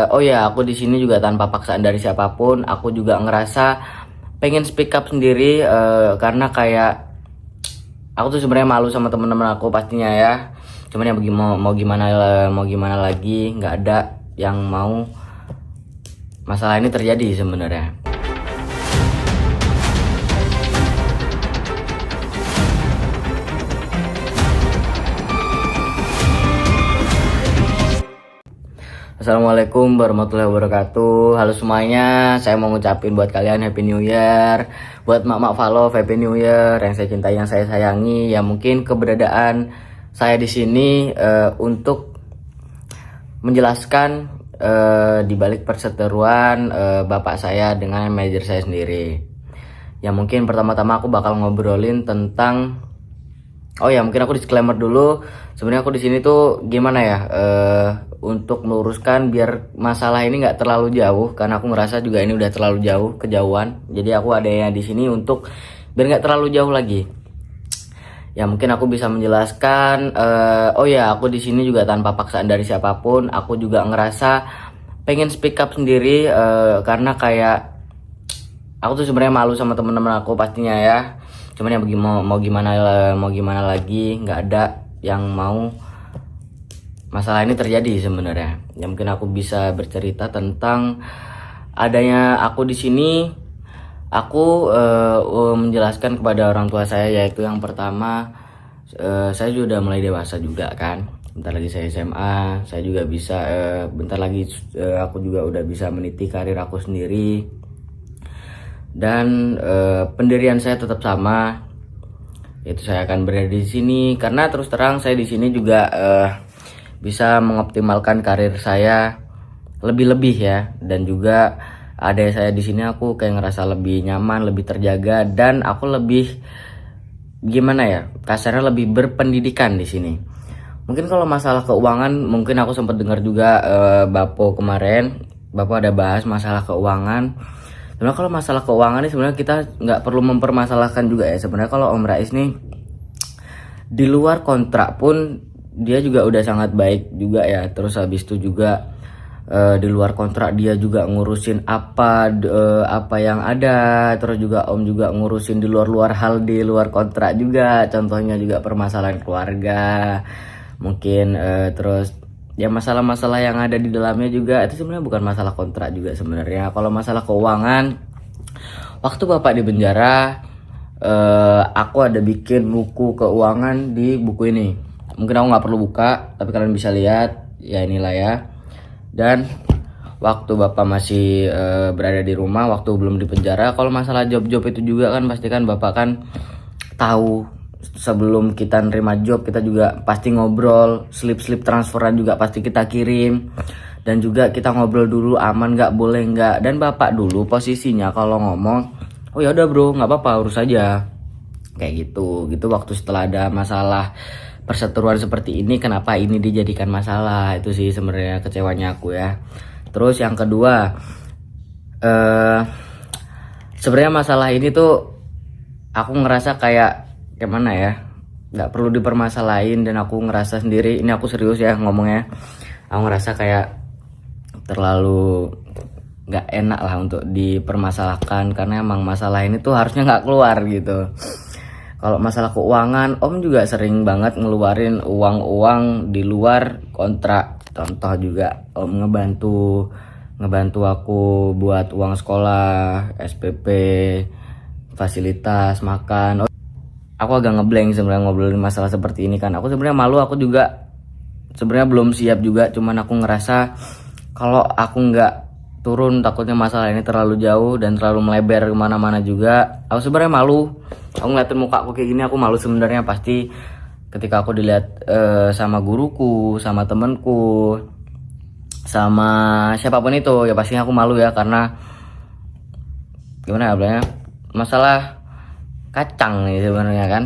Oh ya, aku di sini juga tanpa paksaan dari siapapun. Aku juga ngerasa pengen speak up sendiri karena kayak aku tuh sebenarnya malu sama teman-teman aku pastinya ya. Cuman ya mau gimana lagi, nggak ada yang mau masalah ini terjadi sebenarnya. Assalamualaikum warahmatullahi wabarakatuh. Halo semuanya, saya mau ngucapin buat kalian Happy New Year. Buat mak-mak follow Happy New Year yang saya cintai, yang saya sayangi. Ya mungkin keberadaan saya di sini untuk menjelaskan di balik perseteruan bapak saya dengan manajer saya sendiri. Ya mungkin pertama-tama aku bakal ngobrolin tentang mungkin aku disclaimer dulu. Sebenarnya aku di sini tuh gimana ya, untuk meluruskan biar masalah ini nggak terlalu jauh, karena aku ngerasa juga ini udah terlalu jauh, kejauhan. Jadi aku ada yang di sini untuk biar nggak terlalu jauh lagi. Ya mungkin aku bisa menjelaskan. Aku di sini juga tanpa paksaan dari siapapun. Aku juga ngerasa pengen speak up sendiri karena kayak aku tuh sebenarnya malu sama teman-teman aku pastinya ya. Cuman ya mau gimana lagi, nggak ada yang mau masalah ini terjadi sebenarnya. Ya mungkin aku bisa bercerita tentang adanya aku di sini. Aku menjelaskan kepada orang tua saya, yaitu yang pertama, saya sudah mulai dewasa juga kan. Bentar lagi saya SMA, saya juga bisa bentar lagi aku juga udah bisa meniti karir aku sendiri. Dan pendirian saya tetap sama, yaitu saya akan berada di sini karena terus terang saya di sini juga bisa mengoptimalkan karir saya lebih-lebih ya, dan juga ada saya di sini aku kayak ngerasa lebih nyaman, lebih terjaga, dan aku lebih gimana ya, kasarnya lebih berpendidikan di sini. Mungkin kalau masalah keuangan, mungkin aku sempat dengar juga Bapak kemarin, Bapak ada bahas masalah keuangan. Sebenarnya kalau masalah keuangan ini sebenarnya kita nggak perlu mempermasalahkan juga ya. Sebenarnya kalau Om Rais nih di luar kontrak pun dia juga udah sangat baik juga ya. Terus habis itu juga di luar kontrak dia juga ngurusin apa yang ada. Terus juga Om juga ngurusin di luar hal di luar kontrak juga. Contohnya juga permasalahan keluarga. Mungkin terus ya masalah-masalah yang ada di dalamnya juga itu sebenarnya bukan masalah kontrak juga sebenarnya. Kalau masalah keuangan, waktu Bapak di penjara, aku ada bikin buku keuangan di buku ini. Mungkin aku nggak perlu buka, tapi kalian bisa lihat. Ya inilah ya. Dan waktu Bapak masih berada di rumah, waktu belum di penjara, kalau masalah job-job itu juga kan pasti kan Bapak kan tahu. Sebelum kita nerima job kita juga pasti ngobrol, slip transferan juga pasti kita kirim, dan juga kita ngobrol dulu aman nggak, boleh nggak. Dan Bapak dulu posisinya kalau ngomong, oh ya udah bro, nggak apa-apa, urus aja, kayak gitu waktu setelah ada masalah perseteruan seperti ini, kenapa ini dijadikan masalah, itu sih sebenarnya kecewanya aku ya. Terus yang kedua, sebenarnya masalah ini tuh aku ngerasa kayak gimana ya, nggak perlu dipermasalahin, dan aku ngerasa sendiri, ini aku serius ya ngomongnya, aku ngerasa kayak terlalu nggak enak lah untuk dipermasalahkan, karena emang masalah ini tuh harusnya nggak keluar gitu. Kalau masalah keuangan, Om juga sering banget ngeluarin uang di luar kontrak. Contoh juga Om ngebantu aku buat uang sekolah, SPP, fasilitas makan. Aku agak ngeblank sebenarnya ngobrolin masalah seperti ini kan. Aku sebenarnya malu, aku juga sebenarnya belum siap juga. Cuman aku ngerasa kalau aku nggak turun takutnya masalah ini terlalu jauh dan terlalu melebar kemana-mana juga. Aku sebenarnya malu. Aku ngeliatin muka aku kayak gini, aku malu sebenarnya pasti ketika aku dilihat sama guruku, sama temenku, sama siapapun itu, ya pastinya aku malu ya, karena gimana ya bilangnya, masalah kacang nih sebenarnya kan,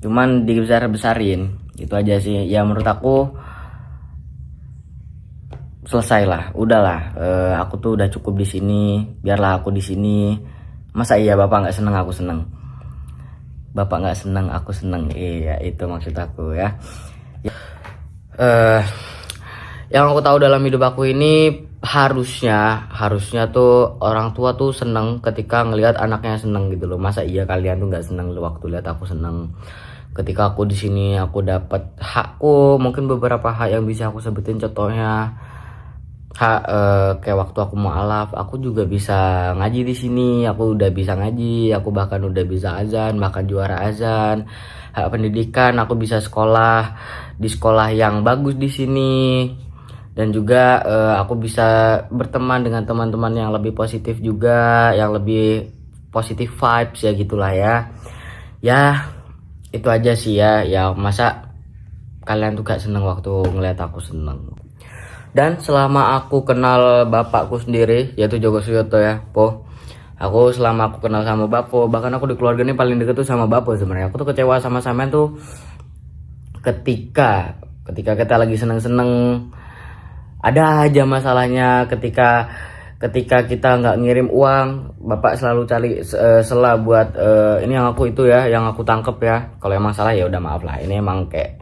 cuman dibesar-besarin, itu aja sih ya. Menurut aku selesai lah, udahlah, aku tuh udah cukup di sini, biarlah aku di sini. Masa iya Bapak nggak seneng aku seneng, Bapak nggak seneng aku seneng, iya itu maksud aku ya. Yang aku tahu dalam hidup aku ini, harusnya tuh orang tua tuh seneng ketika ngelihat anaknya seneng gitu loh. Masa iya kalian tuh nggak seneng waktu lihat aku seneng? Ketika aku di sini aku dapat hakku, mungkin beberapa hak yang bisa aku sebutin contohnya hak kayak waktu aku mau alaf, aku juga bisa ngaji di sini. Aku udah bisa ngaji, aku bahkan udah bisa azan, bahkan juara azan. Hak pendidikan, aku bisa sekolah di sekolah yang bagus di sini. Dan juga aku bisa berteman dengan teman-teman yang lebih positif juga, yang lebih positif vibes ya gitulah ya. Ya itu aja sih ya. Ya masa kalian tuh gak seneng waktu ngeliat aku seneng. Dan selama aku kenal bapakku sendiri, yaitu Joko Suyoto ya, aku selama aku kenal sama Bapo, bahkan aku di keluarga ini paling deket tuh sama Bapo sebenarnya. Aku tuh kecewa sama sampean tuh ketika kita lagi seneng-seneng ada aja masalahnya. Ketika kita nggak ngirim uang, bapak selalu cari celah buat ini yang aku itu ya, yang aku tangkep ya. Kalau emang salah ya udah maaf lah, ini emang kayak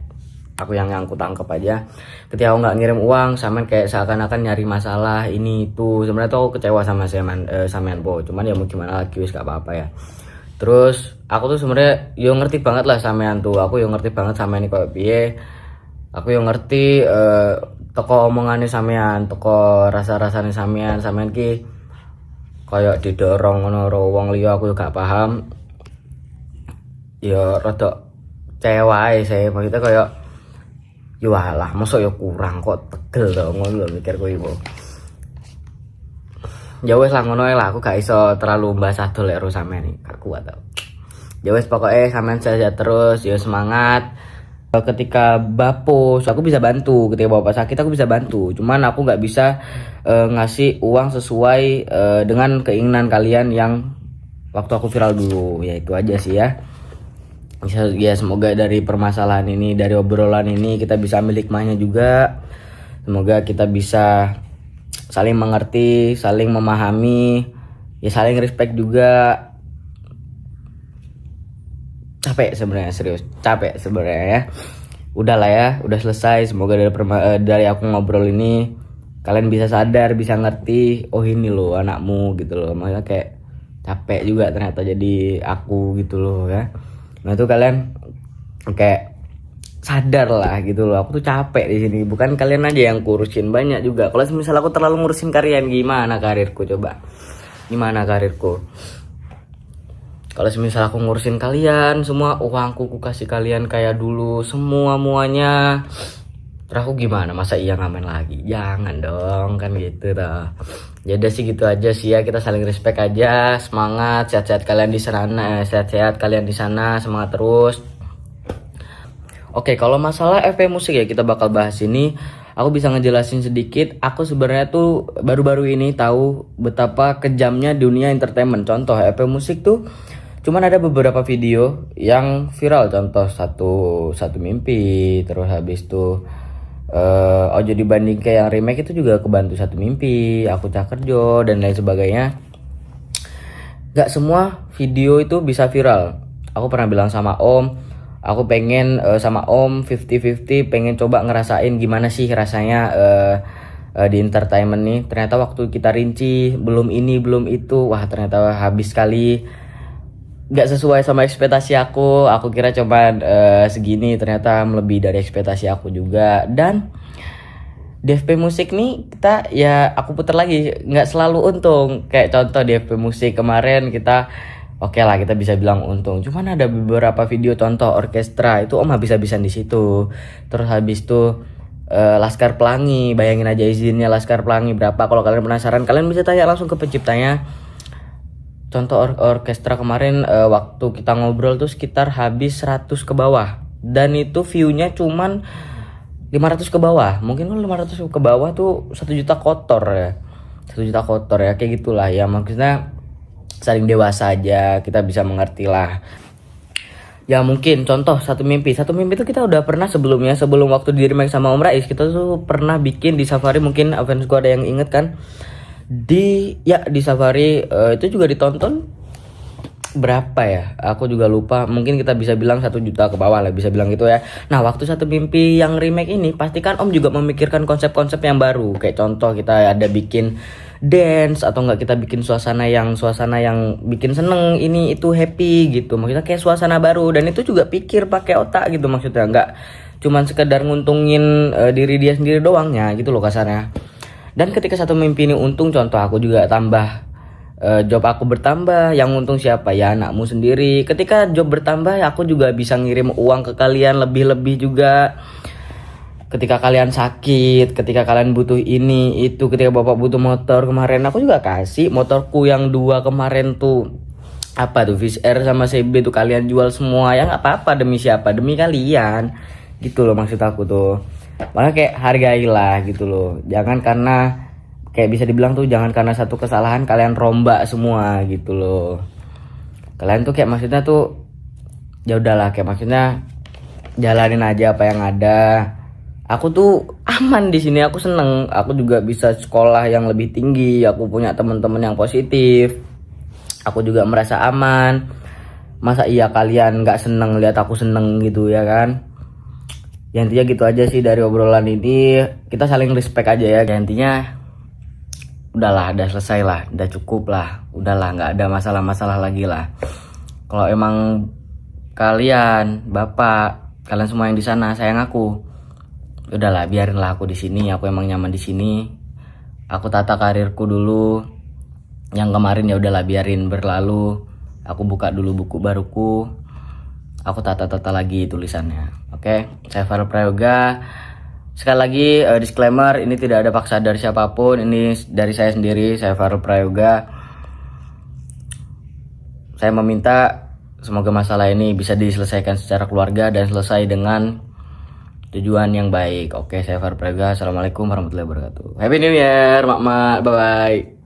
aku yang aku tangkep aja. Ketika aku nggak ngirim uang, sampean kayak seakan-akan nyari masalah ini itu. Sebenarnya tuh aku kecewa sama sampean po, cuman ya mau gimana lagi, wis gak apa-apa ya. Terus aku tuh sebenarnya yo ngerti banget lah sampean tuh, aku yo ngerti banget sampean ini kayak piye. Aku yang ngerti toko omongannya sampean, toko rasa-rasanya sampean ki kayak didorong ngono karo wong liya, aku gak paham. Ya rada kecewa saya, maksudnya kayak yo alah, mosok yo kurang kok tegel to ngono lho mikirku iku. Ya wes lah ngono lah, aku gak iso terlalu mbahas adol lek sampean iki, gak kuat tau. Ya wes pokoknya sampean sehat terus, yo semangat. Ketika Bapo aku bisa bantu, ketika bapak sakit aku bisa bantu, cuman aku nggak bisa ngasih uang sesuai dengan keinginan kalian yang waktu aku viral dulu. Ya itu aja sih ya. Ya semoga dari permasalahan ini, dari obrolan ini kita bisa ambil hikmahnya juga. Semoga kita bisa saling mengerti, saling memahami, ya saling respect juga. Capek sebenarnya, serius capek sebenarnya ya. Udahlah ya, udah selesai. Semoga dari aku ngobrol ini kalian bisa sadar, bisa ngerti, oh ini loh anakmu gitu loh. Makanya kayak capek juga ternyata jadi aku gitu loh ya. Nah itu kalian kayak sadar lah gitu loh, aku tuh capek di sini. Bukan kalian aja yang kurusin, banyak juga. Kalau misal aku terlalu ngurusin kalian, gimana karirku coba? Gimana karirku? Kalau semisal aku ngurusin kalian, semua uangku ku kasih kalian kayak dulu, muanya. Terus aku gimana? Masa iya ngamen lagi? Jangan dong, kan gitu toh. Ya udah sih gitu aja sih ya, kita saling respect aja, semangat, sehat-sehat kalian di sana, sehat-sehat kalian di sana, semangat terus. Oke, kalau masalah FP musik ya kita bakal bahas ini. Aku bisa ngejelasin sedikit. Aku sebenarnya tuh baru-baru ini tahu betapa kejamnya dunia entertainment. Contoh FP musik tuh cuman ada beberapa video yang viral, contoh satu mimpi, terus habis itu ojo dibanding kayak yang remake itu juga kebantu satu mimpi, aku cak kerjo dan lain sebagainya. Gak semua video itu bisa viral. Aku pernah bilang sama Om, aku pengen sama Om 50-50 pengen coba ngerasain gimana sih rasanya di entertainment nih. Ternyata waktu kita rinci belum ini belum itu, wah ternyata habis sekali. Gak sesuai sama ekspektasi aku kira coba segini, ternyata melebihi dari ekspektasi aku juga. Dan di FP musik nih kita ya aku puter lagi nggak selalu untung. Kayak contoh di FP musik kemarin kita oke lah kita bisa bilang untung, cuman ada beberapa video contoh orkestra itu Om habis-habisan di situ. Terus habis itu Laskar Pelangi, bayangin aja izinnya Laskar Pelangi berapa. Kalau kalian penasaran kalian bisa tanya langsung ke penciptanya. Contoh orkestra kemarin waktu kita ngobrol tuh sekitar habis 100 ke bawah. Dan itu view-nya cuman 500 ke bawah. Mungkin kalau 500 ke bawah tuh 1 juta kotor ya. 1 juta kotor ya, kayak gitulah ya. Maksudnya saling dewasa aja, kita bisa mengerti lah. Ya mungkin contoh satu mimpi itu kita udah pernah sebelumnya, sebelum waktu di remake sama Om Rais, kita tuh pernah bikin di Safari, mungkin fans gua ada yang inget kan. Di Safari itu juga ditonton berapa ya, aku juga lupa, mungkin kita bisa bilang 1 juta ke bawah lah, bisa bilang gitu ya. Nah waktu Satu Mimpi yang remake ini pastikan om juga memikirkan konsep-konsep yang baru, kayak contoh kita ada bikin dance atau enggak kita bikin suasana yang bikin seneng, ini itu happy gitu, maksudnya kayak suasana baru, dan itu juga pikir pakai otak gitu, maksudnya enggak cuman sekedar nguntungin diri dia sendiri doangnya gitu loh kasarnya. Dan ketika Satu Mimpi ini untung, contoh aku juga tambah, job aku bertambah, yang untung siapa ya, anakmu sendiri. Ketika job bertambah ya aku juga bisa ngirim uang ke kalian lebih-lebih juga. Ketika kalian sakit, ketika kalian butuh ini itu, ketika bapak butuh motor kemarin aku juga kasih motorku yang 2 kemarin tuh, apa tuh, Fish Air sama CB tuh kalian jual semua, ya nggak apa-apa, demi siapa, demi kalian gitu loh maksud aku tuh. Makanya kayak hargailah gitu loh, jangan karena kayak bisa dibilang tuh, jangan karena satu kesalahan kalian rombak semua gitu loh. Kalian tuh kayak maksudnya tuh ya udahlah, kayak maksudnya jalanin aja apa yang ada. Aku tuh aman di sini, aku seneng, aku juga bisa sekolah yang lebih tinggi, aku punya teman-teman yang positif, aku juga merasa aman. Masa iya kalian nggak seneng lihat aku seneng gitu ya kan? Ya intinya gitu aja sih dari obrolan ini, kita saling respect aja ya. Ya intinya udahlah, udah selesai lah, udah cukup lah, udahlah, nggak ada masalah-masalah lagi lah. Kalau emang kalian, bapak, kalian semua yang di sana sayang aku, udahlah biarinlah aku di sini. Aku emang nyaman di sini. Aku tata karirku dulu. Yang kemarin ya udahlah biarin berlalu. Aku buka dulu buku baruku. Aku tata-tata lagi tulisannya. Oke, saya Farel Prayoga. Sekali lagi disclaimer, ini tidak ada paksaan dari siapapun, ini dari saya sendiri, saya Farel Prayoga. Saya meminta semoga masalah ini bisa diselesaikan secara keluarga dan selesai dengan tujuan yang baik. Oke, saya Farel Prayoga. Assalamualaikum warahmatullahi wabarakatuh. Happy New Year, mak-mak. Bye-bye.